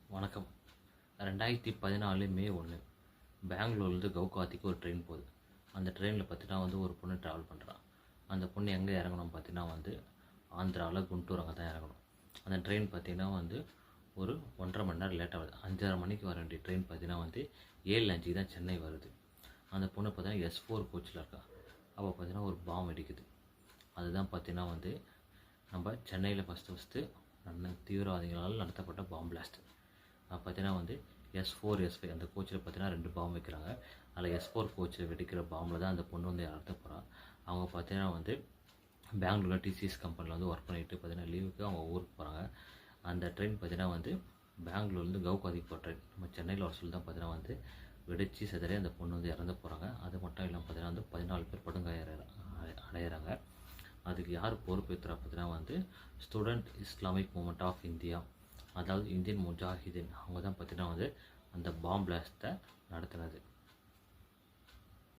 வணக்கம். 2014 மே 1 பெங்களூர்லேருந்து கவுகாத்திக்கு ஒரு ட்ரெயின் போகுது. அந்த ட்ரெயினில் பார்த்தீங்கன்னா ஒரு பொண்ணு ட்ராவல் பண்ணுறான். அந்த பொண்ணு எங்கே இறங்கணும் பார்த்தீங்கன்னா ஆந்திராவில் குண்டூர் அங்கே தான் இறங்கணும். அந்த ட்ரெயின் பார்த்தீங்கன்னா ஒரு 1.5 மணி நேரம் லேட்டாக வருது. 5:30 மணிக்கு வர வேண்டிய ட்ரெயின் பார்த்தீங்கன்னா 7:05 தான் சென்னை வருது. அந்த பொண்ணு பார்த்தீங்கன்னா S4 கோச்சில் இருக்கா. அப்போ பார்த்தீங்கன்னா ஒரு பாம் வெடிக்குது. அதுதான் பார்த்தீங்கன்னா நம்ம சென்னையில் ஃபஸ்ட்டு தீவிரவாதிகளால் நடத்தப்பட்ட பாம் பிளாஸ்ட். பார்த்தீங்கன்னா S4 S5 அந்த கோச்சில் பார்த்தீங்கன்னா 2 பாம் வைக்கிறாங்க. அதில் S4 கோச்சில் வெடிக்கிற பாம்பில் தான் அந்த பொண்ணு இறந்து போகிறான். அவங்க பார்த்தீங்கன்னா பெங்களூரில் TCS கம்பெனியில் ஒர்க் பண்ணிவிட்டு பார்த்தீங்கன்னா லீவுக்கு அவங்க ஊருக்கு போகிறாங்க. அந்த ட்ரெயின் பார்த்தீங்கன்னா பெங்களூர்லேருந்து கவுகாத்திக்கு போகிற ட்ரெயின். நம்ம சென்னையில் வர சொல்லி தான் பார்த்தீங்கன்னா வெடிச்சு சிதறி அந்த பொண்ணு இறந்து போகிறாங்க. அது மட்டும் இல்லாமல் பார்த்தீங்கன்னா 14 பேர் படுகாயம் அடைகிறாங்க. அதுக்கு யார் பொறுப்பேற்றுறா பார்த்தீங்கன்னா student Islamic movement of India, அதாவது இந்தியன் முஜாஹிதீன். அவங்க தான் பார்த்தீங்கன்னா அந்த பாம் பிளாஸ்ட்டை நடத்துனது.